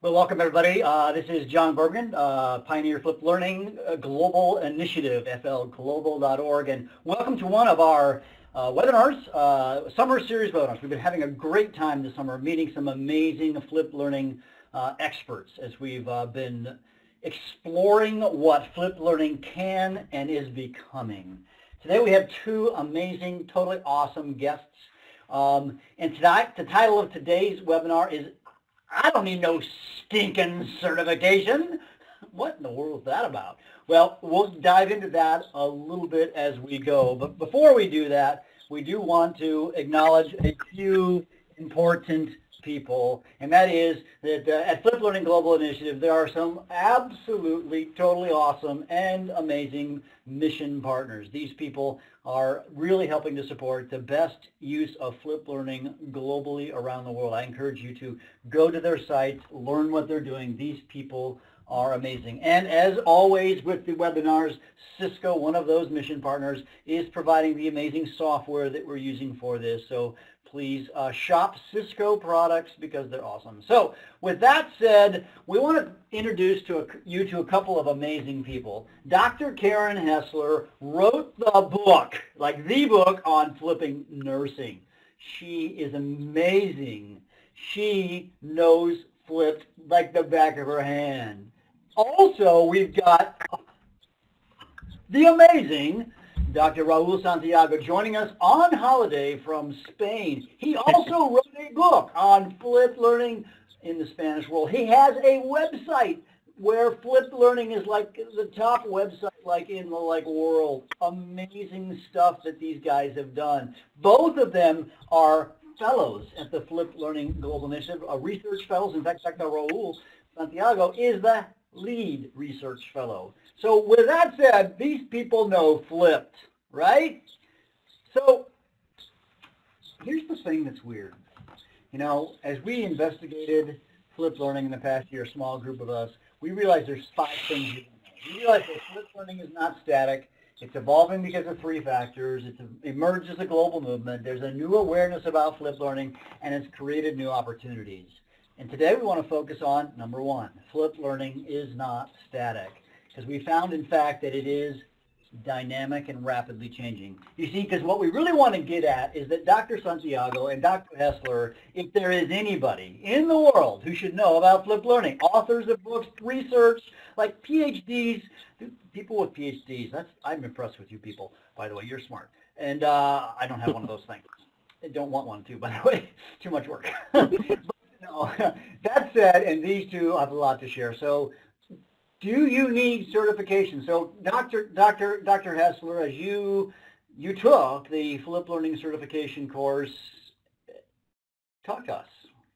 Well, welcome everybody. This is Jon Bergmann, Pioneer Flip Learning Global Initiative, flglobal.org, and welcome to one of our webinars, summer series webinars. We've been having a great time this summer meeting some amazing flip learning experts as we've been exploring what flip learning can and is becoming. Today we have two amazing, totally awesome guests. And tonight, the title of today's webinar is I don't need no stinking certification. What in the world is that about? Well, we'll dive into that a little bit as we go. But before we do that, we do want to acknowledge a few important people, and that is that at Flip Learning Global Initiative, there are some absolutely, totally awesome and amazing mission partners. These people are really helping to support the best use of flip learning globally around the world. I encourage you to go to their sites, learn what they're doing. These people are amazing. And as always with the webinars, Cisco, one of those mission partners, is providing the amazing software that we're using for this. So please shop Cisco products because they're awesome. So with that said, we want to introduce you to a couple of amazing people. Dr. Karen Hessler wrote the book, like the book on flipping nursing. She is amazing. She knows flipped like the back of her hand. Also, we've got the amazing Dr. Raul Santiago joining us on holiday from Spain. He also wrote a book on flip learning in the Spanish world. He has a website where flip learning is like the top website like in the world. Amazing stuff that these guys have done. Both of them are fellows at the Flip Learning Global Initiative, research fellows. In fact, Dr. Raul Santiago is the lead research fellow. So with that said, these people know flipped, right? So here's the thing that's weird. You know, as we investigated flip learning in the past year, a small group of us, we realized there's 5 things you can know. We realized that flip learning is not static. It's evolving because of 3 factors. It's emerged as a global movement. There's a new awareness about flip learning, and it's created new opportunities. And today we want to focus on number 1. Flip learning is not static, because we found, in fact, that it is dynamic and rapidly changing. You see, because what we really want to get at is that Dr. Santiago and Dr. Hessler, if there is anybody in the world who should know about flip learning, authors of books, research, like PhDs, people with PhDs, I'm impressed with you people, by the way, you're smart. And I don't have one of those things. I don't want one too, by the way, too much work. But, no, that said, and these two have a lot to share. So do you need certification? So Dr. Hessler, as you took the Flip Learning Certification course, talk to us.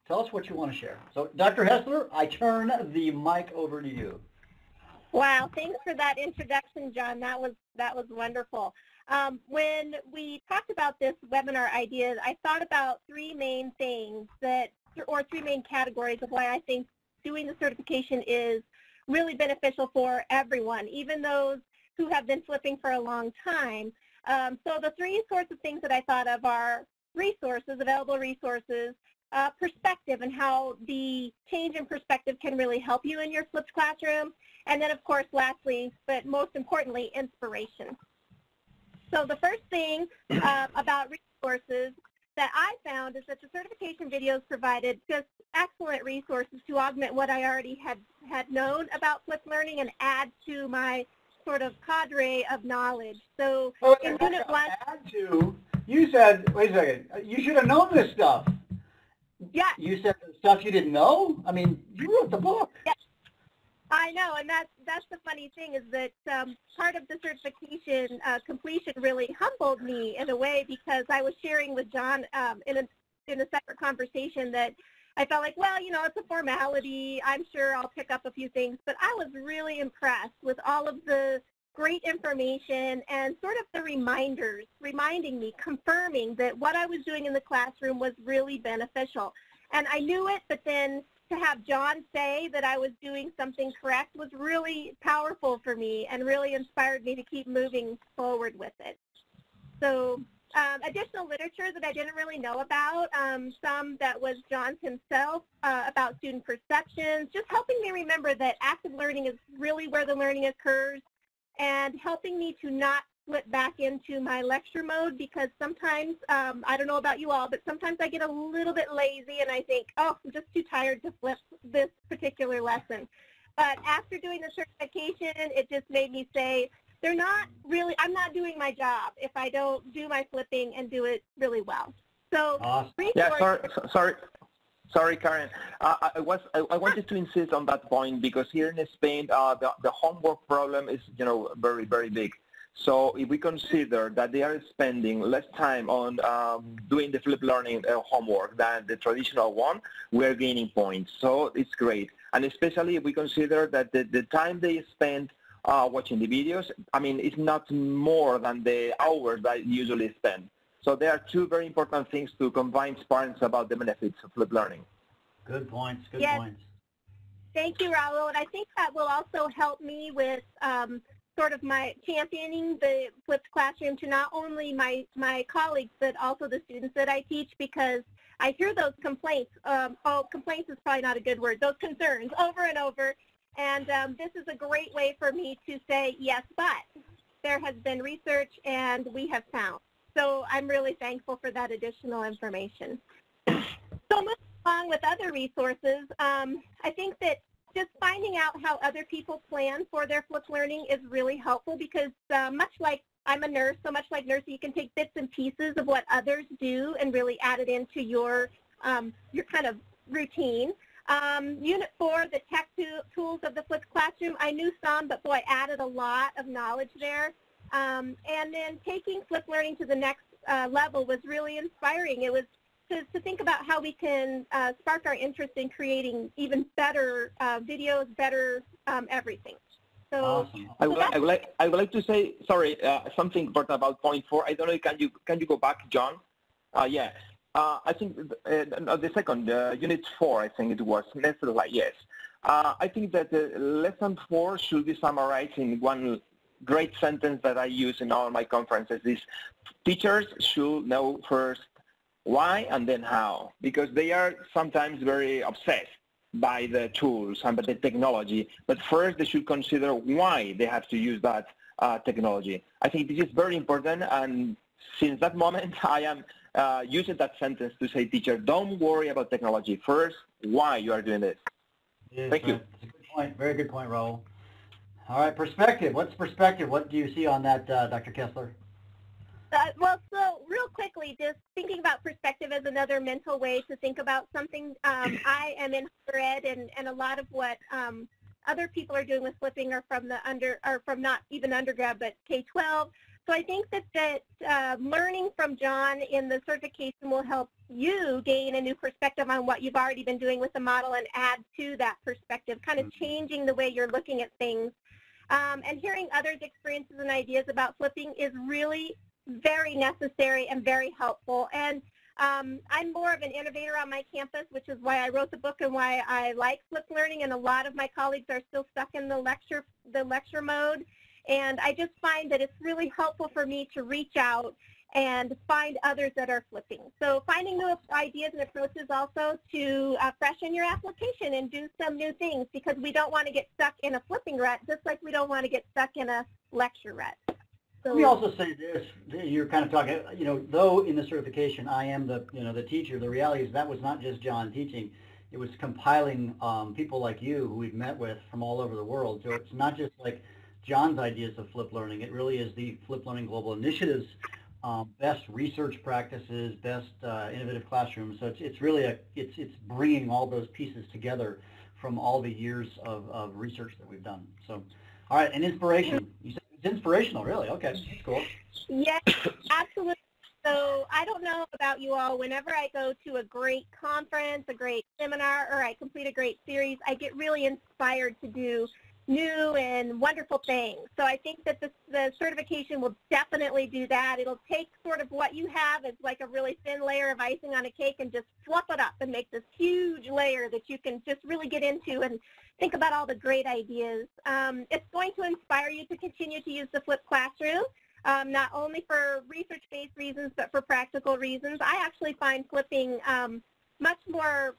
Tell us what you want to share. So Dr. Hessler, I turn the mic over to you. Wow, thanks for that introduction, John. That was wonderful. When we talked about this webinar idea, I thought about 3 main things or 3 main categories of why I think doing the certification is really beneficial for everyone, even those who have been flipping for a long time. So the 3 sorts of things that I thought of are resources, available resources, perspective and how the change in perspective can really help you in your flipped classroom, and then of course lastly, but most importantly, inspiration. So the first thing about resources that I found is that the certification videos provided just excellent resources to augment what I already had known about flip learning and add to my sort of cadre of knowledge. So in Unit 1... Add to? You said, wait a second, you should have known this stuff. Yeah. You said the stuff you didn't know? I mean, you wrote the book. Yeah. I know, and that's the funny thing is that part of the certification completion really humbled me in a way, because I was sharing with John in a separate conversation that I felt like, well, you know, it's a formality. I'm sure I'll pick up a few things, but I was really impressed with all of the great information and sort of the reminders, reminding me, confirming that what I was doing in the classroom was really beneficial. And I knew it, but then to have John say that I was doing something correct was really powerful for me and really inspired me to keep moving forward with it. So additional literature that I didn't really know about, some that was Jon's himself about student perceptions, just helping me remember that active learning is really where the learning occurs, and helping me to not slip back into my lecture mode, because sometimes, I don't know about you all, but sometimes I get a little bit lazy and I think, oh, I'm just too tired to flip this particular lesson. But after doing the certification, it just made me say, I'm not doing my job if I don't do my flipping and do it really well. So, awesome. Yeah, sorry, Karen. I wanted to insist on that point, because here in Spain, the homework problem is, very, very big. So if we consider that they are spending less time on doing the flipped learning homework than the traditional one, we are gaining points. So it's great. And especially if we consider that the time they spend watching the videos, I mean, it's not more than the hours that I usually spend. So there are two very important things to convince parents about the benefits of flipped learning. Good points, good points. Thank you, Raul. And I think that will also help me with sort of my championing the flipped classroom to not only my colleagues, but also the students that I teach, because I hear those complaints. Complaints is probably not a good word. Those concerns over and over. And this is a great way for me to say, yes, but there has been research and we have found. So I'm really thankful for that additional information. So moving along with other resources, I think that just finding out how other people plan for their flipped learning is really helpful, because much like I'm a nurse, so much like nursing, you can take bits and pieces of what others do and really add it into your kind of routine. Unit 4, the tech tools of the flipped classroom, I knew some, but boy, added a lot of knowledge there. And then taking flipped learning to the next level was really inspiring. It was to think about how we can spark our interest in creating even better videos, better everything. So awesome. I would like to say, sorry, something important about point 4. I don't know, can you go back, John? Yeah. I think the second, unit 4, I think it was, yes. I think that lesson 4 should be summarized in one great sentence that I use in all my conferences. Is teachers should know first why and then how, because they are sometimes very obsessed by the tools and by the technology, but first they should consider why they have to use that technology. I think this is very important, and since that moment I am using that sentence to say, teacher, don't worry about technology. First, why you are doing this. Yes, thank you. That's a good point. Very good point, Raul. All right, perspective. What's perspective? What do you see on that, Dr. Hessler? Well, so real quickly, just thinking about perspective as another mental way to think about something. I am in higher ed, and a lot of what other people are doing with flipping are from from not even undergrad, but K-12. So I think that learning from Jon in the certification will help you gain a new perspective on what you've already been doing with the model and add to that perspective, kind of changing the way you're looking at things. And hearing others' experiences and ideas about flipping is really very necessary and very helpful. And I'm more of an innovator on my campus, which is why I wrote the book and why I like flipped learning. And a lot of my colleagues are still stuck in the lecture mode. And I just find that it's really helpful for me to reach out and find others that are flipping. So finding new ideas and approaches also to freshen your application and do some new things, because we don't want to get stuck in a flipping rut, just like we don't want to get stuck in a lecture rut. So, let me also say this, you're kind of talking, though in the certification I am the teacher, the reality is that was not just Jon teaching. It was compiling people like you who we've met with from all over the world. So it's not just like Jon's ideas of flipped learning. It really is the Flipped Learning Global Initiative's best research practices, best innovative classrooms. So it's really it's bringing all those pieces together from all the years of research that we've done. So, all right, and inspiration. You said it's inspirational, really. Okay, that's cool. Yes, absolutely. So I don't know about you all. Whenever I go to a great conference, a great seminar, or I complete a great series, I get really inspired to do new and wonderful things. So I think that the certification will definitely do that. It'll take sort of what you have as like a really thin layer of icing on a cake and just fluff it up and make this huge layer that you can just really get into and think about all the great ideas. It's going to inspire you to continue to use the flipped classroom. not only for research-based reasons, but for practical reasons. I actually find flipping much more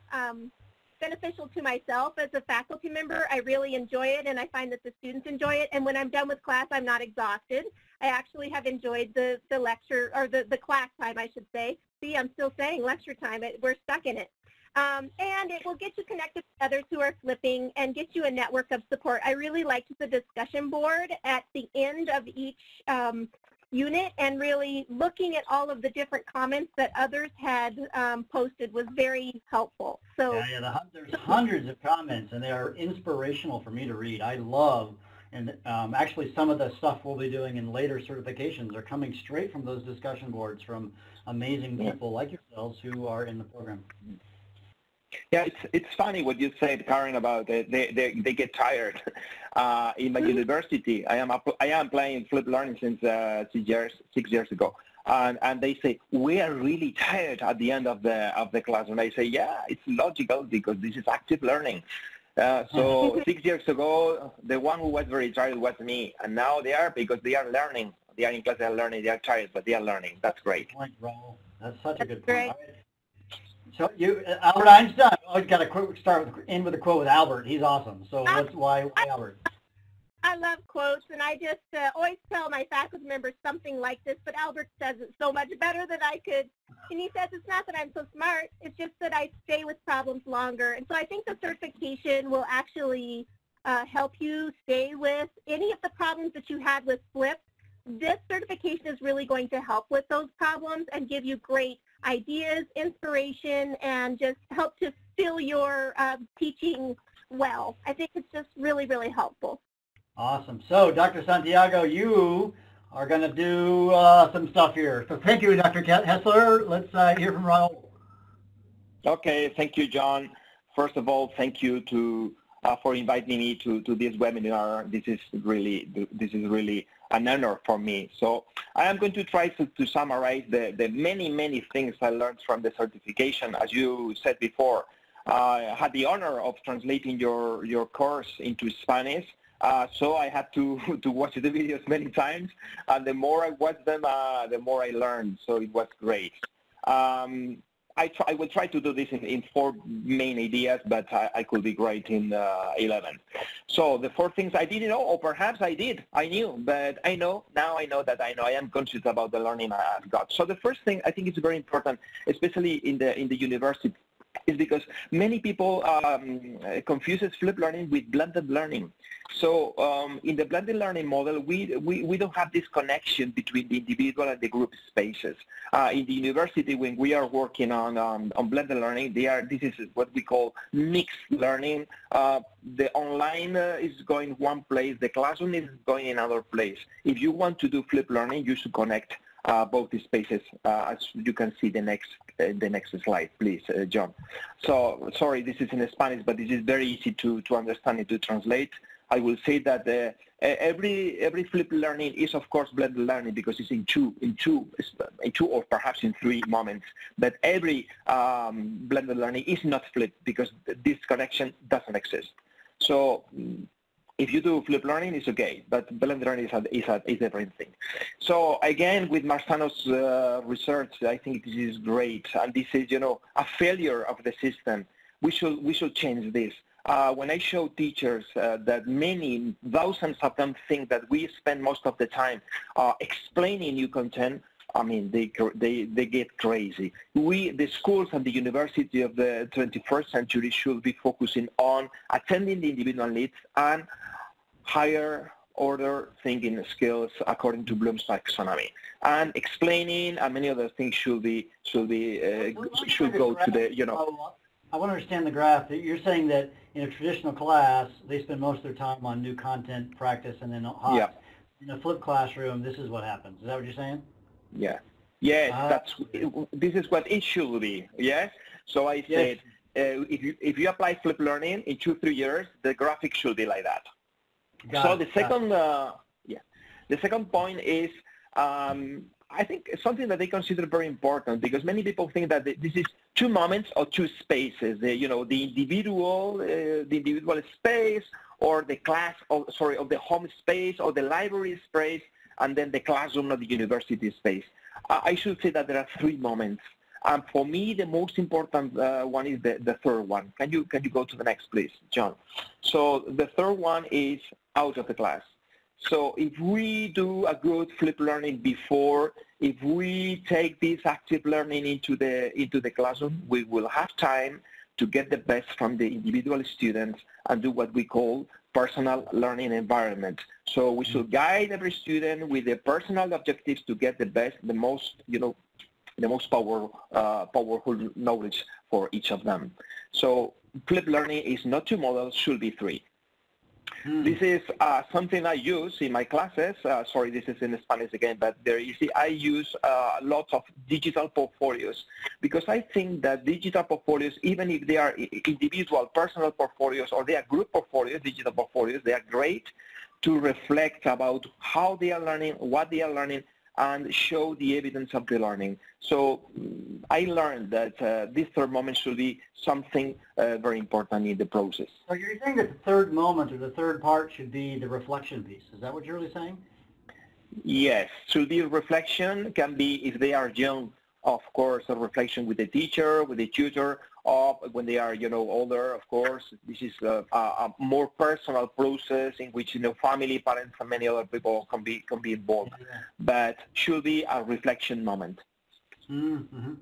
beneficial to myself as a faculty member. I really enjoy it, and I find that the students enjoy it. And when I'm done with class, I'm not exhausted. I actually have enjoyed the lecture, or the class time, I should say. See, I'm still saying lecture time. We're stuck in it. And it will get you connected with others who are flipping and get you a network of support. I really liked the discussion board at the end of each unit, and really looking at all of the different comments that others had posted was very helpful. So yeah, there's hundreds of comments, and they are inspirational for me to read. I love, and actually some of the stuff we'll be doing in later certifications are coming straight from those discussion boards from amazing people like yourselves who are in the program. Yeah, it's funny what you said, Karen, about they get tired. In my university, I am applying flip learning since 6 years ago, and they say we are really tired at the end of the class, and I say, yeah, it's logical because this is active learning. So 6 years ago, the one who was very tired was me, and now they are, because they are learning. They are in class, they are learning. They are tired, but they are learning. That's great. Raul. That's such a good point. So Albert Einstein, always got to end with a quote with Albert. He's awesome. So why Albert? I love quotes, and I just always tell my faculty members something like this, but Albert says it so much better than I could. And he says, it's not that I'm so smart, it's just that I stay with problems longer. And so I think the certification will actually help you stay with any of the problems that you had with flip. This certification is really going to help with those problems and give you great ideas, inspiration, and just help to fill your teaching well. I think it's just really, really helpful. Awesome. So, Dr. Santiago, you are going to do some stuff here. So thank you, Dr. Hessler. Let's hear from Raul. Okay, thank you, John. First of all, thank you for inviting me to this webinar. This is really an honor for me. So I am going to try to summarize the many things I learned from the certification. As you said before, I had the honor of translating your course into Spanish. So I had to watch the videos many times, and the more I watched them, the more I learned. So it was great. I will try to do this in 4 main ideas, but I could be great in 11. So the 4 things I didn't know, or perhaps I knew, but I know that I am conscious about the learning I've got. So the first thing I think is very important, especially in the university, is because many people confuses flip learning with blended learning. So in the blended learning model, we don't have this connection between the individual and the group spaces. In the university, when we are working on blended learning, this is what we call mixed learning. The online is going one place, the classroom is going another place. If you want to do flip learning, you should connect both the spaces, as you can see the next slide, please, John. So sorry, this is in Spanish, but this is very easy to understand and to translate. I will say that every flip learning is, of course, blended learning because it's in two or perhaps in 3 moments. But every blended learning is not flipped because this connection doesn't exist. So if you do flip learning, it's okay, but blended learning is a different thing. So again, with Marzano's research, I think this is great, and this is, a failure of the system. We should change this. When I show teachers that many thousands of them think that we spend most of the time explaining new content, I mean, they get crazy. The schools and the university of the 21st century should be focusing on attending the individual needs and higher order thinking skills according to Bloom's taxonomy. And explaining and many other things should go to the, I want to understand the graph. You're saying that in a traditional class, they spend most of their time on new content, practice, and then hot. Yeah. In a flipped classroom, this is what happens. Is that what you're saying? Yeah. Yes, this is what it should be. Yes. So I said, if you apply flip learning in 2-3 years, the graphic should be like that. The second point is, I think something that they consider very important, because many people think that this is 2 moments or 2 spaces. The individual space, or the class, of the home space, or the library space. and then the classroom of the university space. I should say that there are three moments. For me, the most important one is the third one. Can you go to the next, please, John? So the third one is out of the class. So if we do a good flipped learning before, if we take this active learning into the classroom, we will have time to get the best from the individual students and do what we call personal learning environment. So we should guide every student with their personal objectives to get the best, the most, the most powerful knowledge for each of them. So flipped learning is not 2 models, should be 3. This is something I use in my classes. Sorry, this is in Spanish again, but there you see I use lots of digital portfolios because I think that digital portfolios, even if they are individual personal portfolios or they are group portfolios, digital portfolios, they are great to reflect about how they are learning, what they are learning, and show the evidence of the learning. So I learned that this third moment should be something very important in the process. So you're saying that the third moment or the third part should be the reflection piece. Is that what you're really saying? Yes, should be reflection, can be, if they are young, of course, a reflection with the teacher, with the tutor, or when they are, older, of course. This is a more personal process in which, family, parents, and many other people can be involved. Yeah. But should be a reflection moment. Mm-hmm.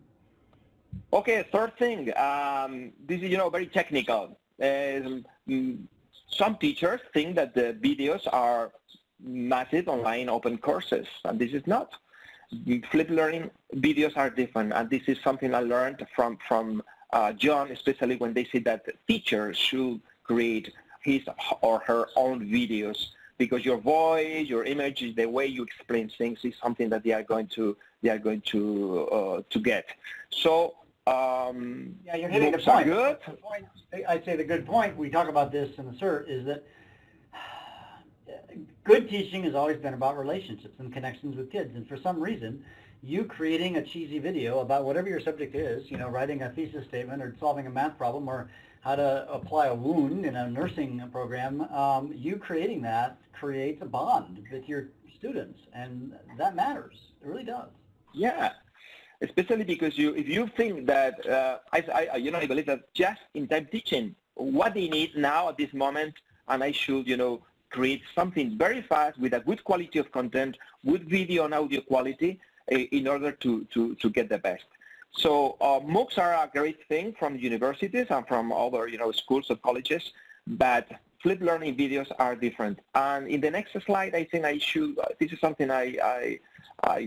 Okay, third thing. This is, very technical. Some teachers think that the videos are massive online open courses, and this is not. Flipped learning videos are different, and this is something I learned from John, especially when they say that teachers should create his or her own videos because your voice, your image, the way you explain things is something that they are going to get. So yeah, you're hitting the point. Good. I'd say the good point. We talk about this in the CERT is that good teaching has always been about relationships and connections with kids, and for some reason, you creating a cheesy video about whatever your subject is, writing a thesis statement or solving a math problem or how to apply a wound in a nursing program, you creating that creates a bond with your students, and that matters. It really does. Yeah, especially because if you think that, I believe that just in time teaching, what they need now at this moment, and I should, create something very fast with a good quality of content, good video and audio quality, in order to get the best. So MOOCs are a great thing from universities and from other schools or colleges, but flipped learning videos are different. And in the next slide, I think I should. This is something I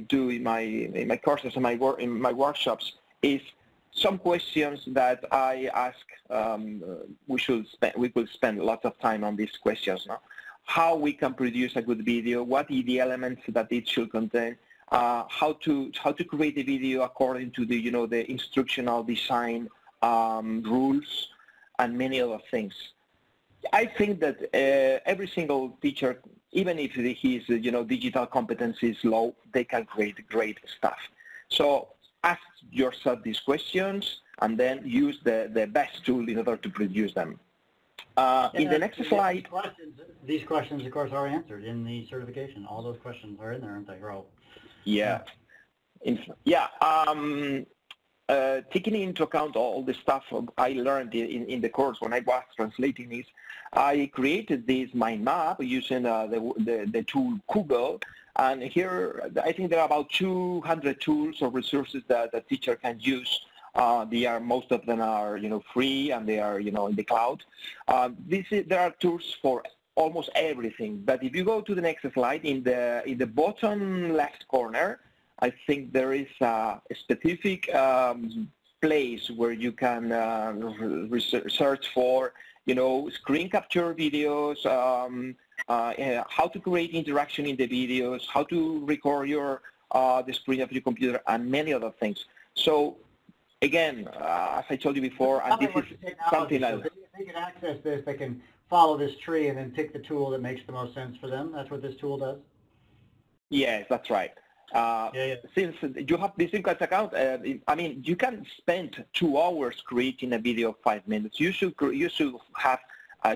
do in my courses and in my workshops. Is some questions that I ask. We could spend lots of time on these questions now. How we can produce a good video? What are the elements that it should contain? How to create a video according to the the instructional design rules and many other things. I think that every single teacher, even if his digital competency is low, they can create great stuff. So ask yourself these questions and then use the best tool in order to produce them. In the next slide, these questions, of course, are answered in the certification. All those questions are in there, aren't they, Raul? Yeah. Taking into account all the stuff I learned in the course when I was translating this, I created this mind map using the tool Google. And here, I think there are about 200 tools or resources that the teacher can use. Most of them are free, and they are in the cloud. There are tools for almost everything. But if you go to the next slide, in the bottom left corner, I think there is a specific place where you can search for screen capture videos, how to create interaction in the videos, how to record the screen of your computer, and many other things. So again, as I told you before, and this is something like that. They can access this, they can follow this tree and then pick the tool that makes the most sense for them. That's what this tool does? Yes, that's right. Since you have this Sync account, I mean, you can spend 2 hours creating a video of 5 minutes. You should have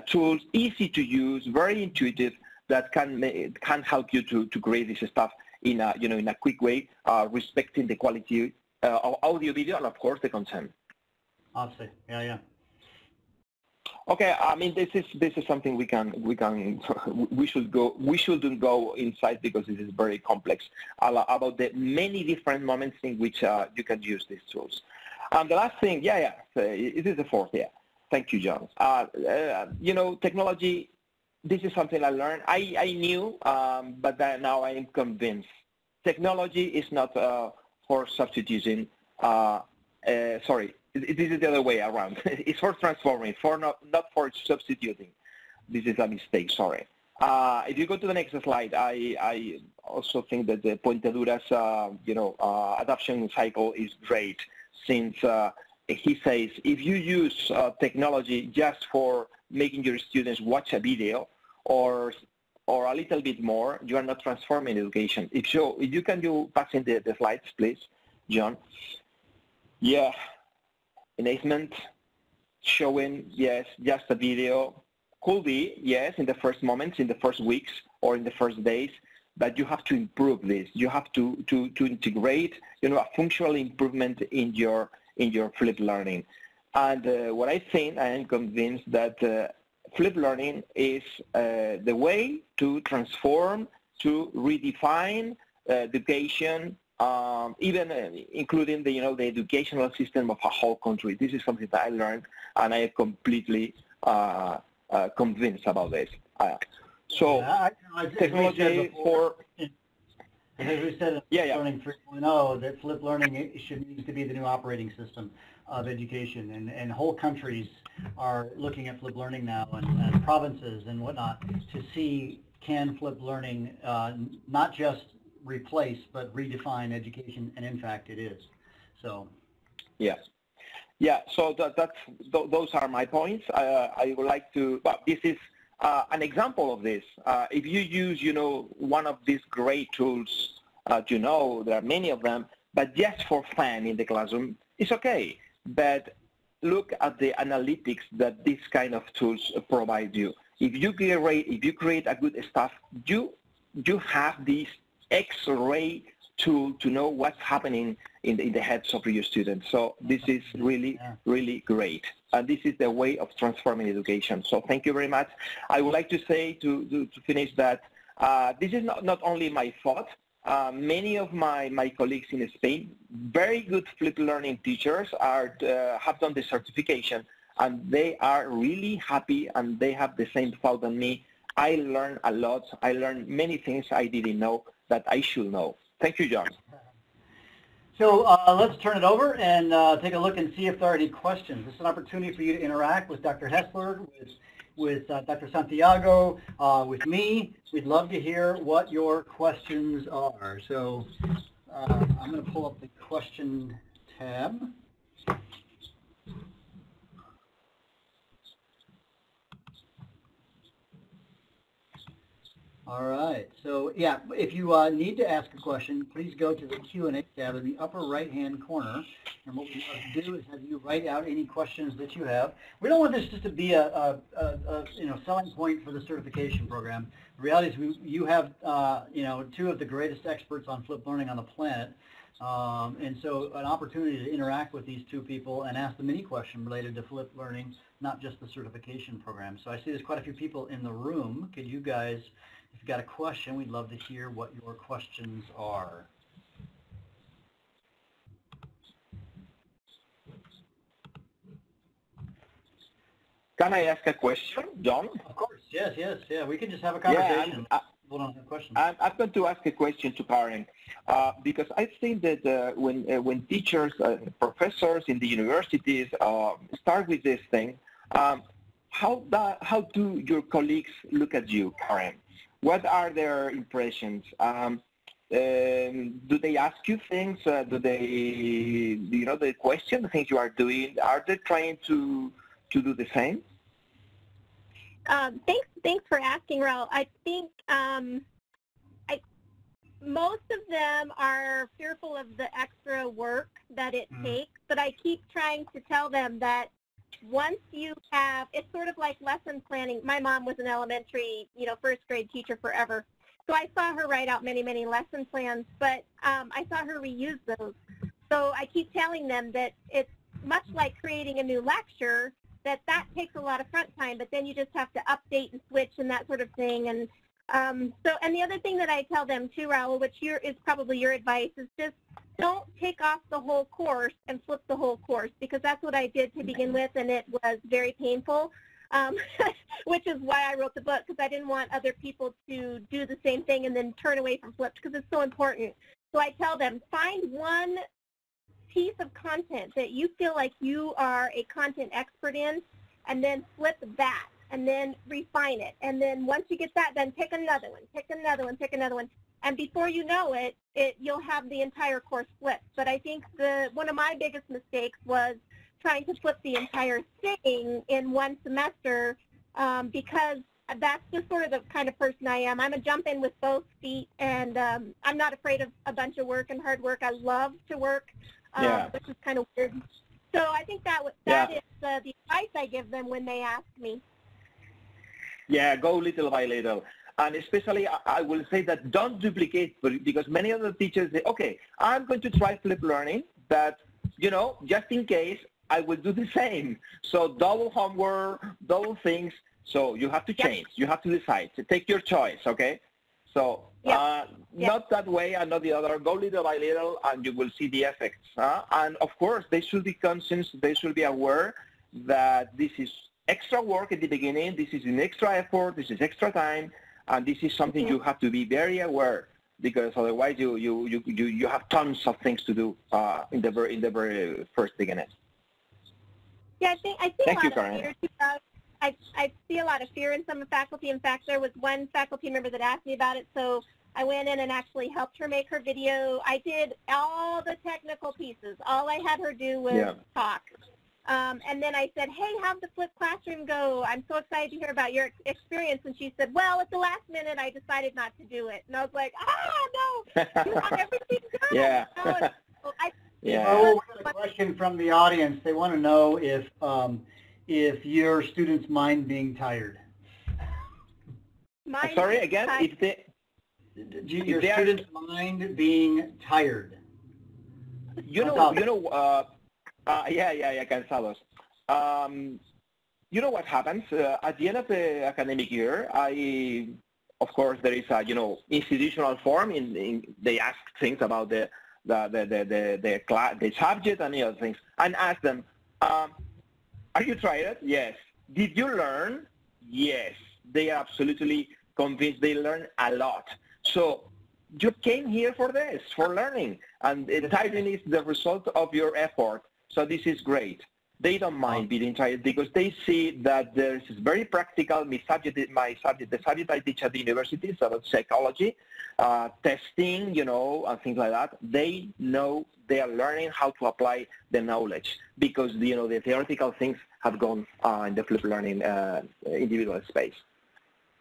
tools easy to use, very intuitive, that can help you to create this stuff in a, in a quick way, respecting the quality of audio, video, and of course the content. Obviously, yeah. Okay, I mean this is something we shouldn't go inside because this is very complex about the many different moments in which you can use these tools. The last thing, it is the fourth. Yeah, thank you, John. Technology. This is something I learned. I knew, but now I am convinced. Technology is not for substituting. Sorry. This is the other way around. It's for transforming, not for substituting. This is a mistake, sorry. If you go to the next slide, I also think that the Pointedura's, adoption cycle is great, since he says if you use technology just for making your students watch a video or a little bit more, you are not transforming education. If you can pass in the slides, please, John. Yeah. Enhancement, showing, yes, just a video. Could be, yes, in the first moments, in the first weeks, or in the first days, but you have to improve this. You have to integrate, a functional improvement in your flipped learning. And what I think, I am convinced that flipped learning is the way to transform, to redefine education, even including the educational system of a whole country. This is something that I learned, and I am completely convinced about this. Technology for. As we said in Learning 3.0, that flipped learning needs to be the new operating system of education, and whole countries are looking at flipped learning now, and provinces and whatnot, to see can flipped learning not just replace but redefine education, and in fact it is. So so those are my points. I would like to, but this is an example of this. If you use one of these great tools, there are many of them, but just for fun in the classroom, it's okay. But look at the analytics that these kind of tools provide you. If you create a good stuff, you have this X-ray tool to know what's happening in the heads of your students. So this is really, really great. And this is the way of transforming education. So thank you very much. I would like to say, to finish, that this is not only my thought. Many of my colleagues in Spain, very good flipped learning teachers, have done the certification, and they are really happy, and they have the same thought than me. I learned a lot. I learned many things I didn't know that I should know. Thank you, John. So let's turn it over and take a look and see if there are any questions. This is an opportunity for you to interact with Dr. Hessler, with Dr. Santiago, with me. We'd love to hear what your questions are. So I'm going to pull up the question tab. All right. So yeah, if you need to ask a question, please go to the Q&A tab in the upper right-hand corner. And what we want to do is have you write out any questions that you have. We don't want this just to be a selling point for the certification program. The reality is you have two of the greatest experts on flipped learning on the planet. And so an opportunity to interact with these two people and ask them any question related to flipped learning, not just the certification program. So I see there's quite a few people in the room. Could you guys, if you've got a question, we'd love to hear what your questions are. Can I ask a question, John? Of course, yes. Yeah, we can just have a conversation. People don't have questions. I'm going to ask a question to Karen, because I think that when teachers, professors in the universities start with this thing, how do your colleagues look at you, Karen? What are their impressions? Do they ask you things? Do they question the things you are doing? Are they trying to do the same? Thanks for asking, Raul. I think most of them are fearful of the extra work that it takes, but I keep trying to tell them that once you have, it's sort of like lesson planning. My mom was an elementary, first grade teacher forever. So I saw her write out many, many lesson plans, but I saw her reuse those. So I keep telling them that it's much like creating a new lecture, that takes a lot of front time, but then you just have to update and switch and that sort of thing. And and the other thing that I tell them too, Raul, which is probably your advice, is just don't take off the whole course and flip the whole course, because that's what I did to begin with, and it was very painful, which is why I wrote the book, because I didn't want other people to do the same thing and then turn away from flipped, because it's so important. So I tell them, find one piece of content that you feel like you are a content expert in, and then flip that, and then refine it. And then once you get that, then pick another one, pick another one, pick another one. And before you know it, you'll have the entire course flipped. But I think one of my biggest mistakes was trying to flip the entire thing in one semester, because that's just sort of the kind of person I am. I'm a jump in with both feet, and I'm not afraid of a bunch of work and hard work. I love to work, which is kind of weird. So I think that is the advice I give them when they ask me. Yeah, go little by little. And especially, I will say that don't duplicate, because many other teachers say, okay, I'm going to try flip learning, but, just in case, I will do the same. So double homework, double things. So you have to change. You have to decide. To take your choice, okay? So not that way and not the other. Go little by little, and you will see the effects. And, of course, they should be conscious. They should be aware that this is extra work at the beginning. This is an extra effort. This is extra time. And this is something you have to be very aware, because otherwise you have tons of things to do in the very first beginning. Yeah, I see Thank a you, lot of Karen. fear. I see a lot of fear in some faculty. In fact, there was one faculty member that asked me about it, so I went in and actually helped her make her video. I did all the technical pieces. All I had her do was talk. And then I said, hey, how'd the flipped classroom go? I'm so excited to hear about your experience. And she said, well, at the last minute, I decided not to do it. And I was like, no, you want everything done. Yeah. Oh, we got a question from the audience. They want to know if your students mind being tired. Sorry, again? Your students mind being tired? Cansados. You know what happens? At the end of the academic year, of course, there is a, institutional form. They ask things about the subject and the other things, and ask them, are you tired? Yes. Did you learn? Yes. They are absolutely convinced they learn a lot. So you came here for this, for learning, and tiredness is the result of your effort. So this is great. They don't mind being tired, because they see that there's very practical. The subject I teach at the university is about psychology, testing, and things like that. They know they are learning how to apply the knowledge, because the theoretical things have gone in the flipped learning individual space.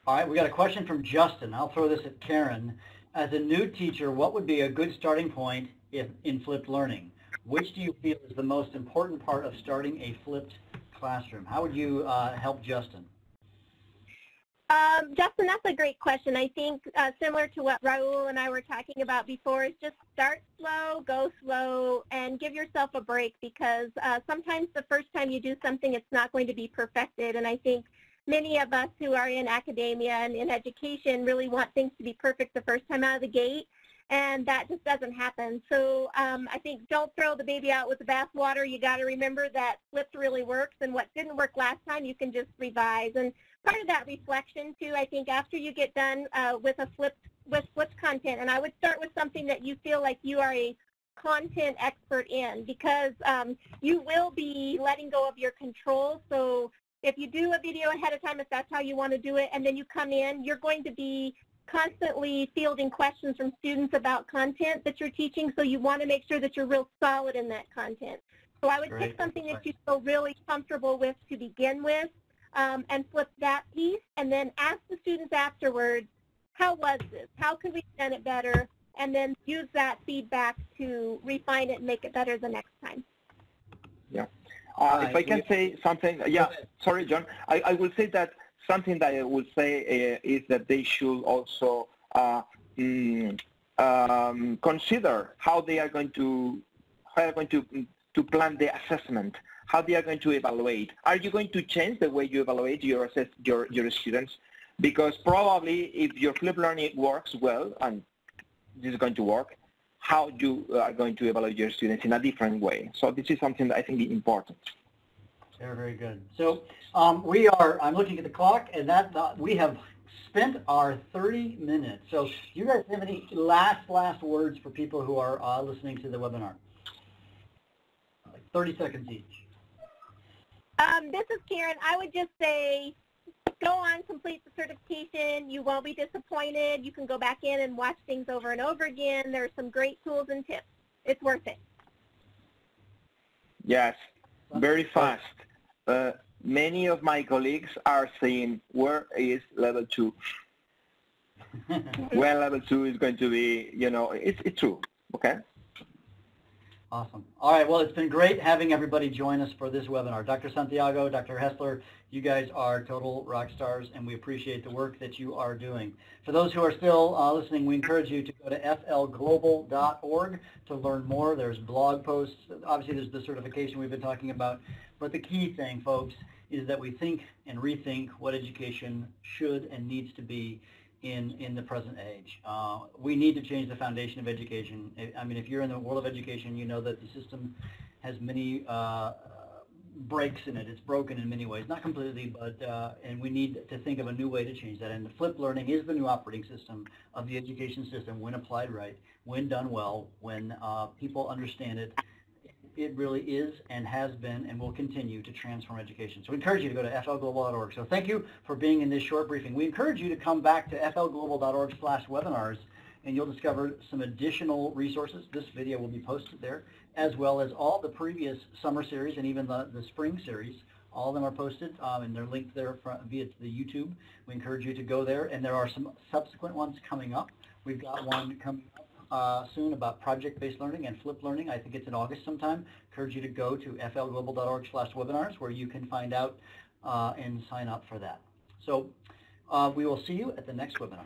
All right, we got a question from Justin. I'll throw this at Karen. As a new teacher, what would be a good starting point in flipped learning? Which do you feel is the most important part of starting a flipped classroom? How would you help Justin? Justin, that's a great question. I think similar to what Raul and I were talking about before, is just start slow, go slow, and give yourself a break, because sometimes the first time you do something, it's not going to be perfected. And I think many of us who are in academia and in education really want things to be perfect the first time out of the gate, and that just doesn't happen. So I think don't throw the baby out with the bathwater. You got to remember that flipped really works, and what didn't work last time, you can just revise. And part of that reflection too, I think, after you get done with flipped content, and I would start with something that you feel like you are a content expert in, because you will be letting go of your control. So if you do a video ahead of time, if that's how you want to do it, and then you come in, you're going to be constantly fielding questions from students about content that you're teaching, so you want to make sure that you're real solid in that content. So I would pick something that you feel really comfortable with to begin with, and flip that piece, and then ask the students afterwards, how was this? How could we have done it better? And then use that feedback to refine it and make it better the next time. Yeah. If I can say something, yeah, sorry, John. I will say that something that I would say is that they should also consider how they are going to plan the assessment, how they are going to evaluate. Are you going to change the way you evaluate your students? Because probably if your flipped learning works well, and this is going to work, how you are going to evaluate your students in a different way. So this is something that I think is important. Very, very good. So I'm looking at the clock, and we have spent our 30 minutes. So you guys have any last words for people who are listening to the webinar? Like 30 seconds each. This is Karen. I would just say, go on, complete the certification. You won't be disappointed. You can go back in and watch things over and over again. There's some great tools and tips. It's worth it. Yes, very fast. Many of my colleagues are saying, where is level 2? Well, level 2 is going to be, it's true, okay? Awesome. All right, well, it's been great having everybody join us for this webinar. Dr. Santiago, Dr. Hessler, you guys are total rock stars, and we appreciate the work that you are doing. For those who are still listening, we encourage you to go to flglobal.org to learn more. There's blog posts. Obviously, there's the certification we've been talking about. But the key thing, folks, is that we think and rethink what education should and needs to be in the present age. We need to change the foundation of education. I mean, if you're in the world of education, you know that the system has many breaks in it. It's broken in many ways, not completely, but and we need to think of a new way to change that. And the flipped learning is the new operating system of the education system when applied right, when done well, when people understand it. It really is and has been and will continue to transform education. So we encourage you to go to flglobal.org. So thank you for being in this short briefing. We encourage you to come back to flglobal.org/webinars, and you'll discover some additional resources. This video will be posted there, as well as all the previous summer series and even the spring series. All of them are posted, and they're linked there via the YouTube. We encourage you to go there, and there are some subsequent ones coming up. We've got one coming up soon about project-based learning and flipped learning. I think it's in August sometime. Encourage you to go to flglobal.org/webinars where you can find out and sign up for that. So we will see you at the next webinar.